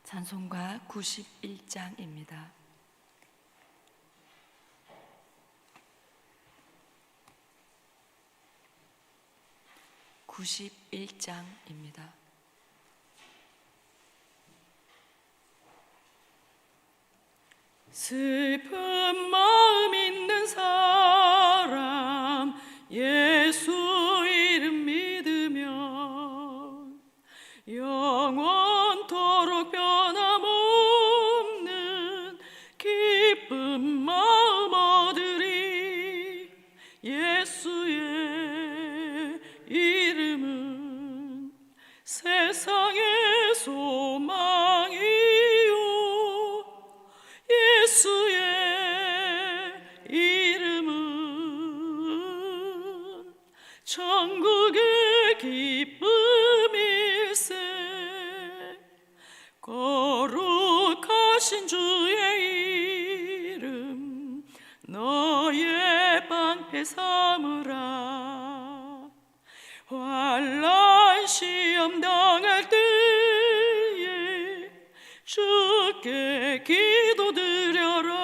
찬송가 91장입니다. 슬픈 마음 있는 사람 예수 이름 믿으면 영원토록 변함없는 기쁜 마음 얻으리. 예수의 이름은 세상의 소망이요, 예수의 이름은 천국의 기쁨일세. 거룩하신 주의 이름 너의 방패 삼으라. 환난 시험 당할 때에 주께 기도드려라.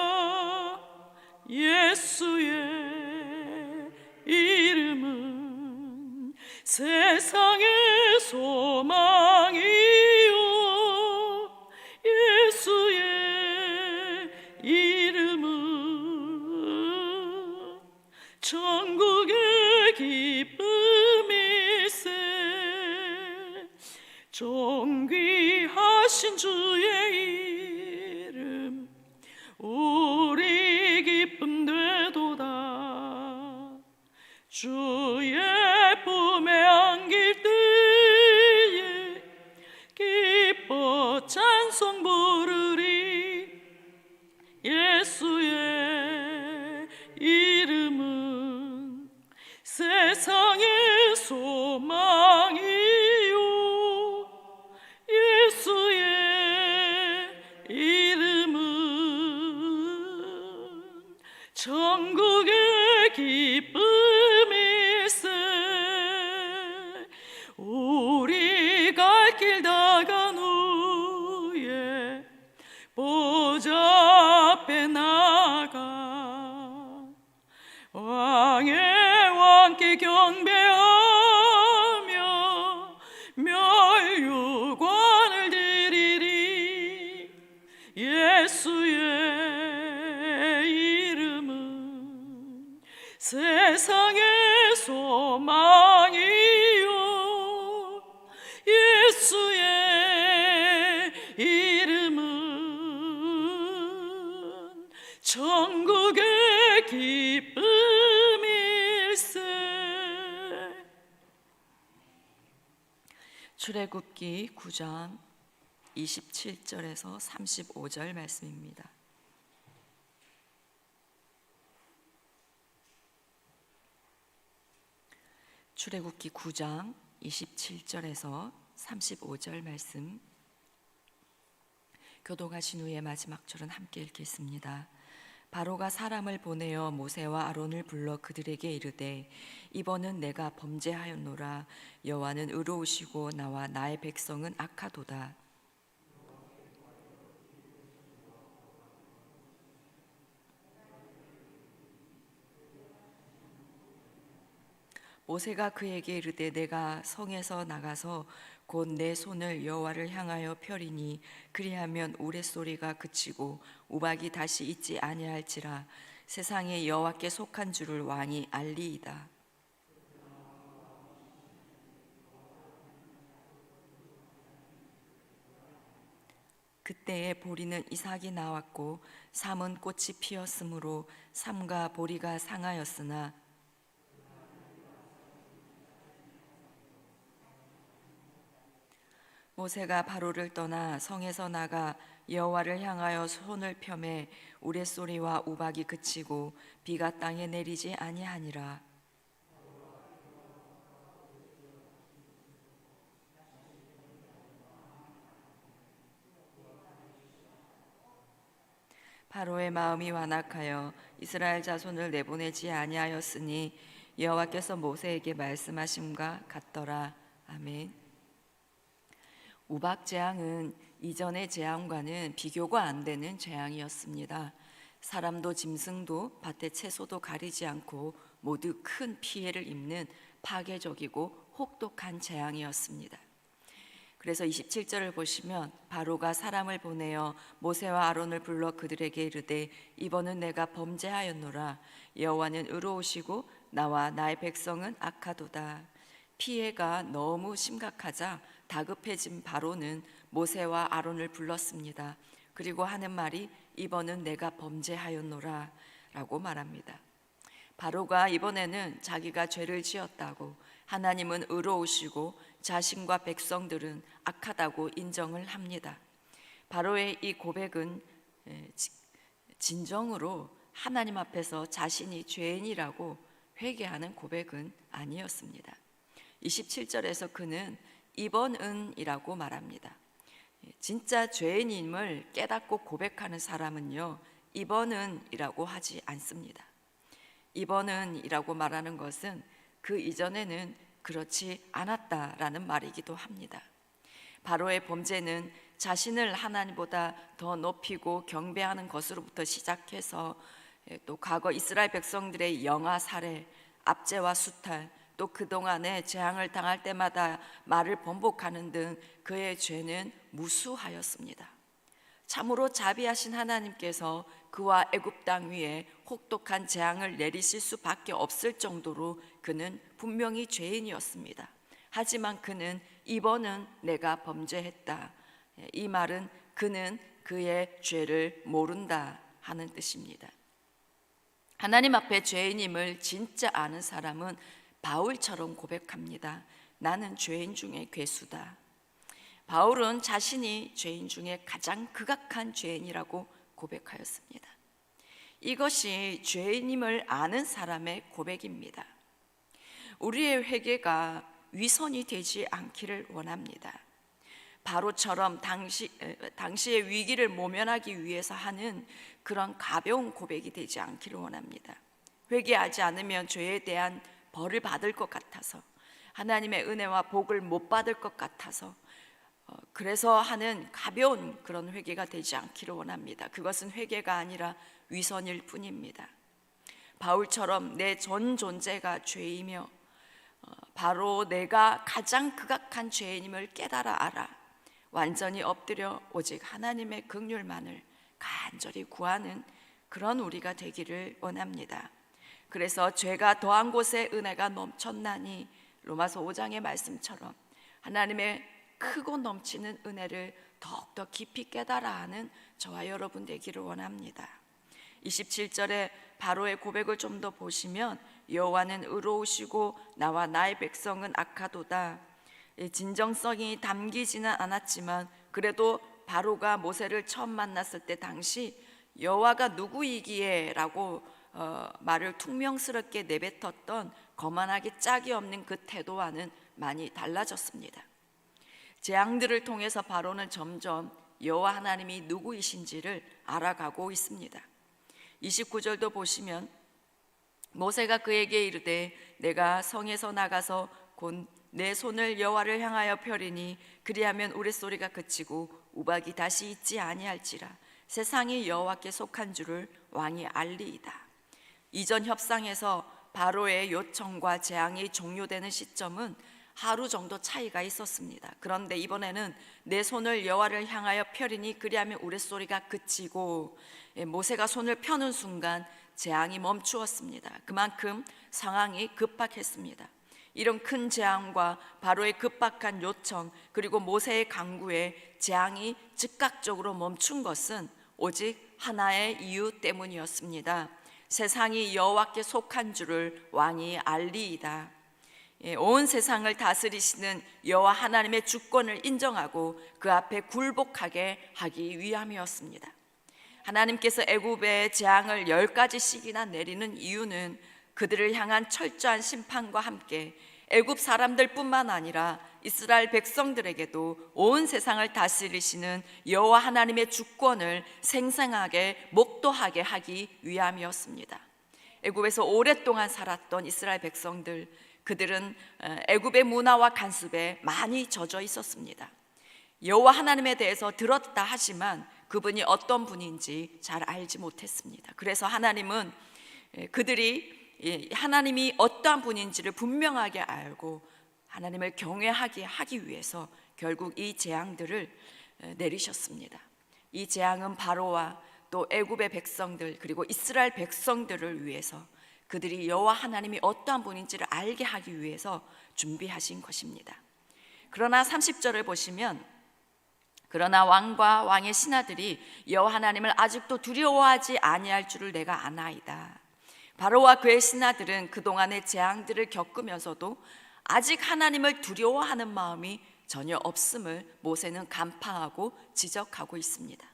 예수의 이름은 세상의 소망이요, 예수의 이름은 천국의 기쁨일세. 존귀하신 주의 이름 우리 기쁨 되도다. 주의 품에 안길 때에 기뻐 찬송 부르리. 예수의 이름은 세상의 소망이요, 예수의 이름은 천국의 기쁨일세. 우리 갈 길 다 간 후에 보좌 앞에 나가 왕의 왕께 경배하며 멸류관을 드리리. 예수의 이름은 세상의 소망이요, 예수의 이름은 천국의 기쁨일세. 출애굽기 9장 27절에서 35절 말씀입니다. 출애굽기 9장 27절에서 35절 말씀, 교독하신 후에 마지막 절은 함께 읽겠습니다. 바로가 사람을 보내어 모세와 아론을 불러 그들에게 이르되, 이번은 내가 범죄하였노라. 여호와는 의로우시고 나와 나의 백성은 악하도다. 모세가 그에게 이르되, 내가 성에서 나가서 곧 내 손을 여호와를 향하여 펴리니 그리하면 우레소리가 그치고 우박이 다시 있지 아니할지라. 세상에 여호와께 속한 줄을 왕이 알리이다. 그때에 보리는 이삭이 나왔고 삼은 꽃이 피었으므로 삼과 보리가 상하였으나 모세가 바로를 떠나 성에서 나가 여호와를 향하여 손을 펴매 우레소리와 우박이 그치고 비가 땅에 내리지 아니하니라. 바로의 마음이 완악하여 이스라엘 자손을 내보내지 아니하였으니 여호와께서 모세에게 말씀하심과 같더라. 아멘. 우박 재앙은 이전의 재앙과는 비교가 안 되는 재앙이었습니다. 사람도 짐승도 밭의 채소도 가리지 않고 모두 큰 피해를 입는 파괴적이고 혹독한 재앙이었습니다. 그래서 27절을 보시면 바로가 사람을 보내어 모세와 아론을 불러 그들에게 이르되 이번은 내가 범죄하였노라. 여호와는 의로우시고 나와 나의 백성은 악하도다. 피해가 너무 심각하자 다급해진 바로는 모세와 아론을 불렀습니다. 그리고 하는 말이 이번은 내가 범죄하였노라 라고 말합니다. 바로가 이번에는 자기가 죄를 지었다고, 하나님은 의로우시고 자신과 백성들은 악하다고 인정을 합니다. 바로의 이 고백은 진정으로 하나님 앞에서 자신이 죄인이라고 회개하는 고백은 아니었습니다. 27절에서 그는 이번은이라고 말합니다. 진짜 죄인임을 깨닫고 고백하는 사람은요, 이번은이라고 하지 않습니다. 이번은이라고 말하는 것은 그 이전에는 그렇지 않았다라는 말이기도 합니다. 바로의 범죄는 자신을 하나님보다 더 높이고 경배하는 것으로부터 시작해서 또 과거 이스라엘 백성들의 영아 살해, 압제와 수탈, 또 그동안에 재앙을 당할 때마다 말을 번복하는 등 그의 죄는 무수하였습니다. 참으로 자비하신 하나님께서 그와 애굽 땅 위에 혹독한 재앙을 내리실 수밖에 없을 정도로 그는 분명히 죄인이었습니다. 하지만 그는 이번은 내가 범죄했다. 이 말은 그는 그의 죄를 모른다 하는 뜻입니다. 하나님 앞에 죄인임을 진짜 아는 사람은 바울처럼 고백합니다. 나는 죄인 중에 괴수다. 바울은 자신이 죄인 중에 가장 극악한 죄인이라고 고백하였습니다. 이것이 죄인임을 아는 사람의 고백입니다. 우리의 회개가 위선이 되지 않기를 원합니다. 바로처럼 당시의 위기를 모면하기 위해서 하는 그런 가벼운 고백이 되지 않기를 원합니다. 회개하지 않으면 죄에 대한 벌을 받을 것 같아서, 하나님의 은혜와 복을 못 받을 것 같아서 그래서 하는 가벼운 그런 회개가 되지 않기를 원합니다. 그것은 회개가 아니라 위선일 뿐입니다. 바울처럼 내 전 존재가 죄이며 바로 내가 가장 극악한 죄인임을 깨달아 알아 완전히 엎드려 오직 하나님의 긍휼만을 간절히 구하는 그런 우리가 되기를 원합니다. 그래서 죄가 더한 곳에 은혜가 넘쳤나니 로마서 5장의 말씀처럼 하나님의 크고 넘치는 은혜를 더욱더 깊이 깨달아 하는 저와 여러분 되기를 원합니다. 27절에 바로의 고백을 좀 더 보시면 여호와는 의로우시고 나와 나의 백성은 악하도다. 진정성이 담기지는 않았지만 그래도 바로가 모세를 처음 만났을 때 당시 여호와가 누구이기에 라고 말을 퉁명스럽게 내뱉었던 거만하기 짝이 없는 그 태도와는 많이 달라졌습니다. 재앙들을 통해서 바로는 점점 여호와 하나님이 누구이신지를 알아가고 있습니다. 29절도 보시면 모세가 그에게 이르되 내가 성에서 나가서 곧 내 손을 여호와를 향하여 펴리니 그리하면 우레소리가 그치고 우박이 다시 있지 아니할지라. 세상이 여호와께 속한 줄을 왕이 알리이다. 이전 협상에서 바로의 요청과 재앙이 종료되는 시점은 하루 정도 차이가 있었습니다. 그런데 이번에는 내 손을 여호와를 향하여 펴리니 그리하면 우레소리가 그치고, 모세가 손을 펴는 순간 재앙이 멈추었습니다. 그만큼 상황이 급박했습니다. 이런 큰 재앙과 바로의 급박한 요청 그리고 모세의 강구에 재앙이 즉각적으로 멈춘 것은 오직 하나의 이유 때문이었습니다. 세상이 여호와께 속한 줄을 왕이 알리이다. 온 세상을 다스리시는 여호와 하나님의 주권을 인정하고 그 앞에 굴복하게 하기 위함이었습니다. 하나님께서 애굽에 재앙을 10가지씩이나 내리는 이유는 그들을 향한 철저한 심판과 함께 애굽 사람들뿐만 아니라 이스라엘 백성들에게도 온 세상을 다스리시는 여호와 하나님의 주권을 생생하게 목도하게 하기 위함이었습니다. 애굽에서 오랫동안 살았던 이스라엘 백성들, 그들은 애굽의 문화와 간습에 많이 젖어 있었습니다. 여호와 하나님에 대해서 들었다 하지만 그분이 어떤 분인지 잘 알지 못했습니다. 그래서 하나님은 그들이 하나님이 어떠한 분인지를 분명하게 알고 하나님을 경외하게 하기 위해서 결국 이 재앙들을 내리셨습니다. 이 재앙은 바로와 또 애굽의 백성들 그리고 이스라엘 백성들을 위해서 그들이 여호와 하나님이 어떠한 분인지를 알게 하기 위해서 준비하신 것입니다. 그러나 30절을 보시면 그러나 왕과 왕의 신하들이 여호와 하나님을 아직도 두려워하지 아니할 줄을 내가 아나이다. 바로와 그의 신하들은 그동안의 재앙들을 겪으면서도 아직 하나님을 두려워하는 마음이 전혀 없음을 모세는 간파하고 지적하고 있습니다.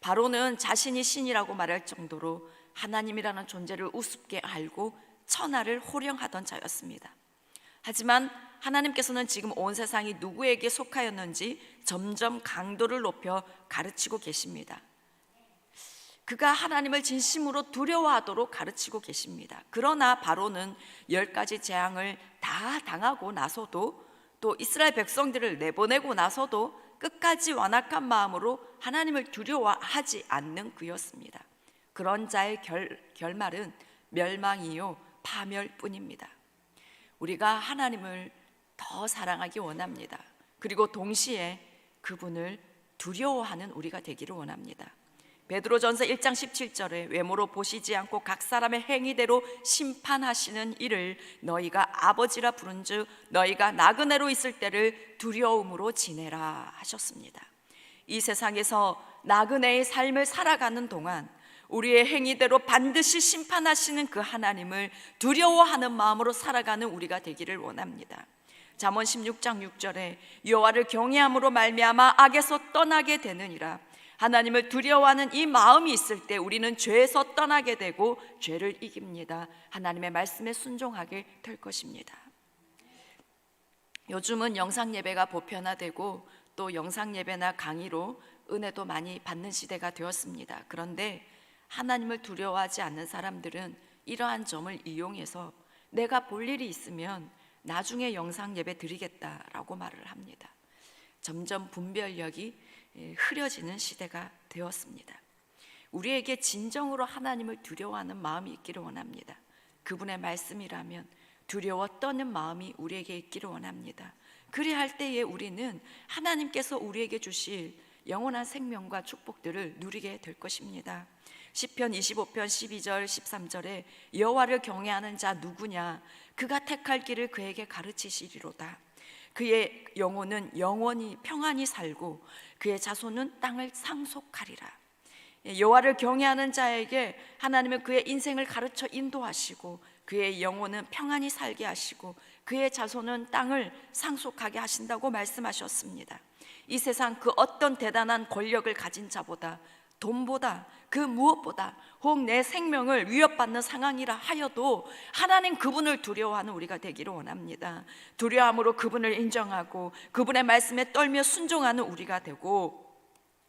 바로는 자신이 신이라고 말할 정도로 하나님이라는 존재를 우습게 알고 천하를 호령하던 자였습니다. 하지만 하나님께서는 지금 온 세상이 누구에게 속하였는지 점점 강도를 높여 가르치고 계십니다. 그가 하나님을 진심으로 두려워하도록 가르치고 계십니다. 그러나 바로는 10가지 재앙을 다 당하고 나서도 또 이스라엘 백성들을 내보내고 나서도 끝까지 완악한 마음으로 하나님을 두려워하지 않는 그였습니다. 그런 자의 결말은 멸망이요 파멸뿐입니다. 우리가 하나님을 더 사랑하기 원합니다. 그리고 동시에 그분을 두려워하는 우리가 되기를 원합니다. 베드로전서 1장 17절에 외모로 보시지 않고 각 사람의 행위대로 심판하시는 이를 너희가 아버지라 부른즉 너희가 나그네로 있을 때를 두려움으로 지내라 하셨습니다. 이 세상에서 나그네의 삶을 살아가는 동안 우리의 행위대로 반드시 심판하시는 그 하나님을 두려워하는 마음으로 살아가는 우리가 되기를 원합니다. 잠언 16장 6절에 여호와를 경외함으로 말미암아 악에서 떠나게 되느니라. 하나님을 두려워하는 이 마음이 있을 때 우리는 죄에서 떠나게 되고 죄를 이깁니다. 하나님의 말씀에 순종하게 될 것입니다. 요즘은 영상 예배가 보편화되고 또 영상 예배나 강의로 은혜도 많이 받는 시대가 되었습니다. 그런데 하나님을 두려워하지 않는 사람들은 이러한 점을 이용해서 내가 볼 일이 있으면 나중에 영상 예배 드리겠다라고 말을 합니다. 점점 분별력이 흐려지는 시대가 되었습니다. 우리에게 진정으로 하나님을 두려워하는 마음이 있기를 원합니다. 그분의 말씀이라면 두려워 떠는 마음이 우리에게 있기를 원합니다. 그리할 할 때에 우리는 하나님께서 우리에게 주실 영원한 생명과 축복들을 누리게 될 것입니다. 시편 25편 12절 13절에 여호와를 경외하는 자 누구냐? 그가 택할 길을 그에게 가르치시리로다. 그의 영혼은 영원히 평안히 살고 그의 자손은 땅을 상속하리라. 여호와를 경외하는 자에게 하나님은 그의 인생을 가르쳐 인도하시고 그의 영혼은 평안히 살게 하시고 그의 자손은 땅을 상속하게 하신다고 말씀하셨습니다. 이 세상 그 어떤 대단한 권력을 가진 자보다 돈보다 그 무엇보다 혹 내 생명을 위협받는 상황이라 하여도 하나님 그분을 두려워하는 우리가 되기를 원합니다. 두려움으로 그분을 인정하고 그분의 말씀에 떨며 순종하는 우리가 되고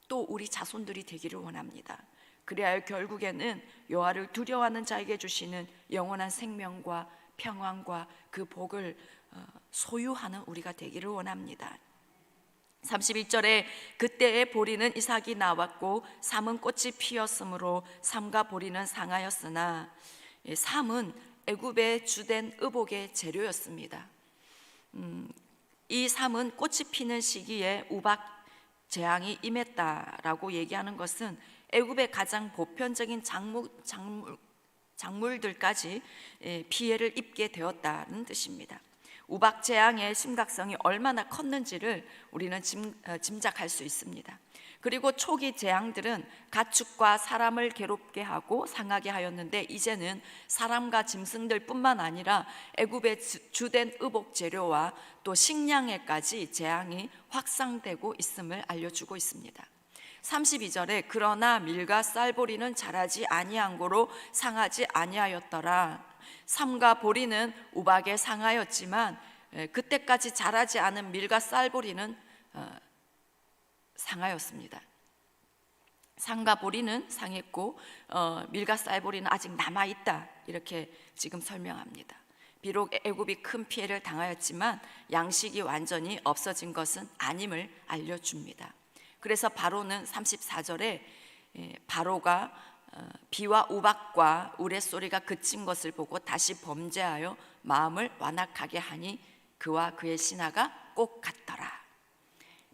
또 우리 자손들이 되기를 원합니다. 그래야 결국에는 여호와를 두려워하는 자에게 주시는 영원한 생명과 평안과 그 복을 소유하는 우리가 되기를 원합니다. 31절에 그때의 보리는 이삭이 나왔고 삼은 꽃이 피었으므로 삼과 보리는 상하였으나 삼은 애굽의 주된 의복의 재료였습니다. 이 삼은 꽃이 피는 시기에 우박 재앙이 임했다라고 얘기하는 것은 애굽의 가장 보편적인 작물들까지 피해를 입게 되었다는 뜻입니다. 우박 재앙의 심각성이 얼마나 컸는지를 우리는 짐작할 수 있습니다. 그리고 초기 재앙들은 가축과 사람을 괴롭게 하고 상하게 하였는데 이제는 사람과 짐승들 뿐만 아니라 애굽의 주된 의복 재료와 또 식량에까지 재앙이 확산되고 있음을 알려주고 있습니다. 32절에 그러나 밀과 쌀보리는 자라지 아니한 고로 상하지 아니하였더라. 삼과 보리는 우박에 상하였지만 그때까지 자라지 않은 밀과 쌀보리는 상하였습니다. 삼과 보리는 상했고 밀과 쌀보리는 아직 남아있다 이렇게 지금 설명합니다. 비록 애굽이 큰 피해를 당하였지만 양식이 완전히 없어진 것은 아님을 알려줍니다. 그래서 바로는 34절에 바로가 비와 우박과 우레소리가 그친 것을 보고 다시 범죄하여 마음을 완악하게 하니 그와 그의 신하가 꼭 같더라.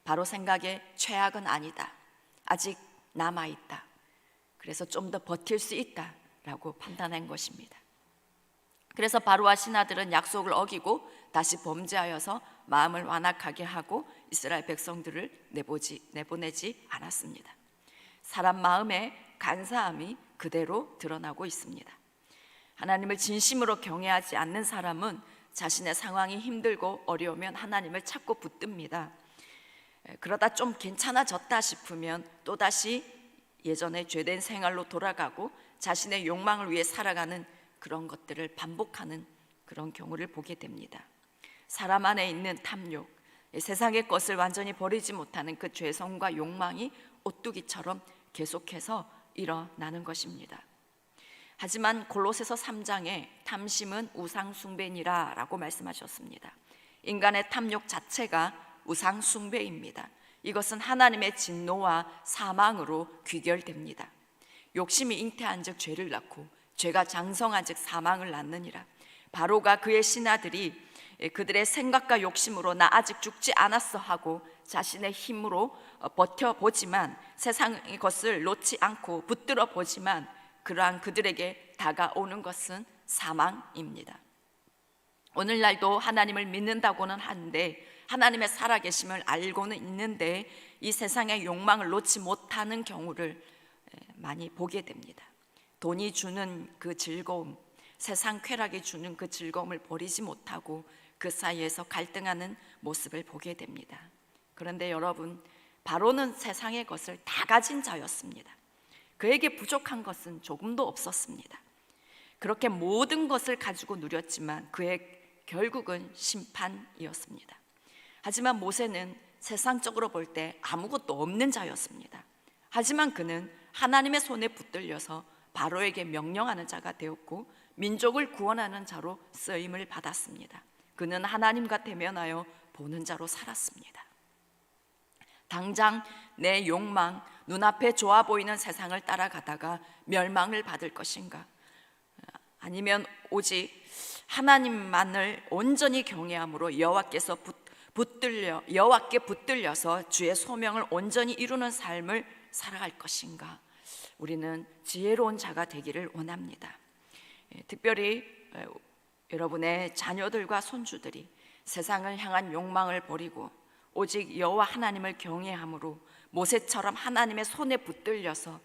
바로 생각에 최악은 아니다, 아직 남아있다, 그래서 좀 더 버틸 수 있다라고 판단한 것입니다. 그래서 바로와 신하들은 약속을 어기고 다시 범죄하여서 마음을 완악하게 하고 이스라엘 백성들을 내보내지 않았습니다. 사람 마음의 간사함이 그대로 드러나고 있습니다. 하나님을 진심으로 경외하지 않는 사람은 자신의 상황이 힘들고 어려우면 하나님을 찾고 붙듭니다. 그러다 좀 괜찮아졌다 싶으면 또다시 예전의 죄된 생활로 돌아가고 자신의 욕망을 위해 살아가는 그런 것들을 반복하는 그런 경우를 보게 됩니다. 사람 안에 있는 탐욕, 세상의 것을 완전히 버리지 못하는 그 죄성과 욕망이 오뚜기처럼 계속해서 일어나는 것입니다. 하지만 골로새서 3장에 탐심은 우상 숭배니라 라고 말씀하셨습니다. 인간의 탐욕 자체가 우상 숭배입니다. 이것은 하나님의 진노와 사망으로 귀결됩니다. 욕심이 잉태한즉 죄를 낳고 죄가 장성한즉 사망을 낳느니라. 바로가 그의 신하들이 그들의 생각과 욕심으로 나 아직 죽지 않았어 하고 자신의 힘으로 버텨보지만 세상의 것을 놓지 않고 붙들어 보지만 그러한 그들에게 다가오는 것은 사망입니다. 오늘날도 하나님을 믿는다고는 하는데 하나님의 살아계심을 알고는 있는데 이 세상의 욕망을 놓지 못하는 경우를 많이 보게 됩니다. 돈이 주는 그 즐거움, 세상 쾌락이 주는 그 즐거움을 버리지 못하고 그 사이에서 갈등하는 모습을 보게 됩니다. 그런데 여러분, 바로는 세상의 것을 다 가진 자였습니다. 그에게 부족한 것은 조금도 없었습니다. 그렇게 모든 것을 가지고 누렸지만 그의 결국은 심판이었습니다. 하지만 모세는 세상적으로 볼 때 아무것도 없는 자였습니다. 하지만 그는 하나님의 손에 붙들려서 바로에게 명령하는 자가 되었고 민족을 구원하는 자로 쓰임을 받았습니다. 그는 하나님과 대면하여 보는 자로 살았습니다. 당장 내 욕망, 눈앞에 좋아 보이는 세상을 따라가다가 멸망을 받을 것인가? 아니면 오직 하나님만을 온전히 경외함으로 여호와께 붙들려서 주의 소명을 온전히 이루는 삶을 살아갈 것인가? 우리는 지혜로운 자가 되기를 원합니다. 특별히 여러분의 자녀들과 손주들이 세상을 향한 욕망을 버리고 오직 여호와 하나님을 경외함으로 모세처럼 하나님의 손에 붙들려서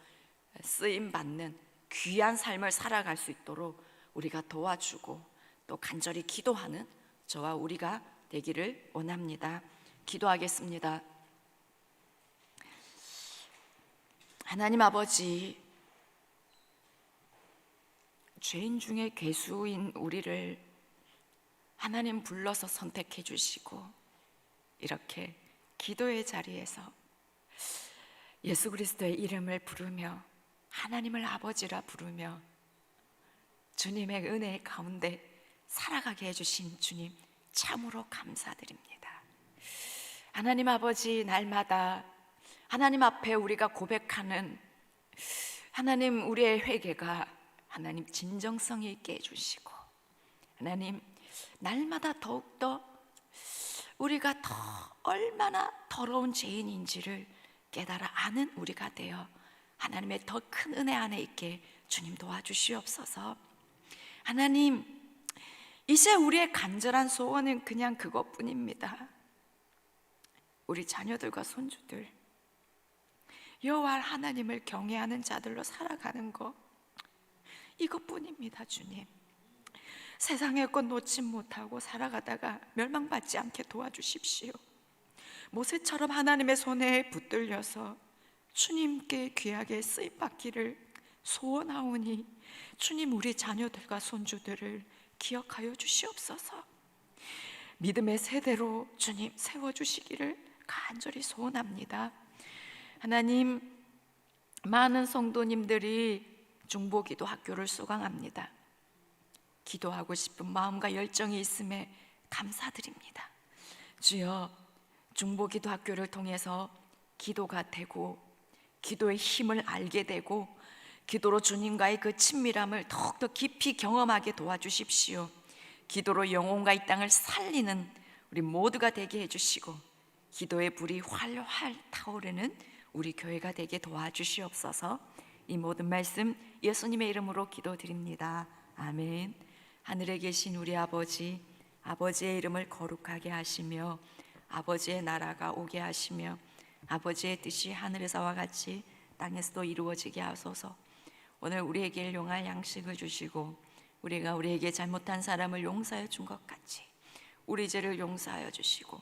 쓰임 받는 귀한 삶을 살아갈 수 있도록 우리가 도와주고 또 간절히 기도하는 저와 우리가 되기를 원합니다. 기도하겠습니다. 하나님 아버지, 죄인 중에 괴수인 우리를 하나님 불러서 선택해 주시고 이렇게 기도의 자리에서 예수 그리스도의 이름을 부르며 하나님을 아버지라 부르며 주님의 은혜 가운데 살아가게 해주신 주님 참으로 감사드립니다. 하나님 아버지, 날마다 하나님 앞에 우리가 고백하는 하나님 우리의 회개가 하나님 진정성이 있게 해주시고 하나님 날마다 더욱더 우리가 더 얼마나 더러운 죄인인지를 깨달아 아는 우리가 되어 하나님의 더 큰 은혜 안에 있게 주님 도와주시옵소서. 하나님, 이제 우리의 간절한 소원은 그냥 그것뿐입니다. 우리 자녀들과 손주들 여호와 하나님을 경외하는 자들로 살아가는 것, 이것뿐입니다. 주님, 세상의 것 놓지 못하고 살아가다가 멸망받지 않게 도와주십시오. 모세처럼 하나님의 손에 붙들려서 주님께 귀하게 쓰임받기를 소원하오니 주님, 우리 자녀들과 손주들을 기억하여 주시옵소서. 믿음의 세대로 주님 세워주시기를 간절히 소원합니다. 하나님, 많은 성도님들이 중보기도 학교를 수강합니다. 기도하고 싶은 마음과 열정이 있음에 감사드립니다. 주여, 중보기도학교를 통해서 기도가 되고 기도의 힘을 알게 되고 기도로 주님과의 그 친밀함을 더욱더 깊이 경험하게 도와주십시오. 기도로 영혼과 이 땅을 살리는 우리 모두가 되게 해주시고 기도의 불이 활활 타오르는 우리 교회가 되게 도와주시옵소서. 이 모든 말씀 예수님의 이름으로 기도드립니다. 아멘. 하늘에 계신 우리 아버지, 아버지의 이름을 거룩하게 하시며 아버지의 나라가 오게 하시며 아버지의 뜻이 하늘에서와 같이 땅에서도 이루어지게 하소서. 오늘 우리에게 일용할 양식을 주시고 우리가 우리에게 잘못한 사람을 용서해 준 것 같이 우리 죄를 용서하여 주시고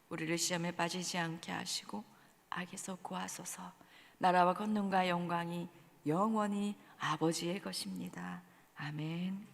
우리를 시험에 빠지지 않게 하시고 악에서 구하소서. 나라와 권능과 영광이 영원히 아버지의 것입니다. 아멘.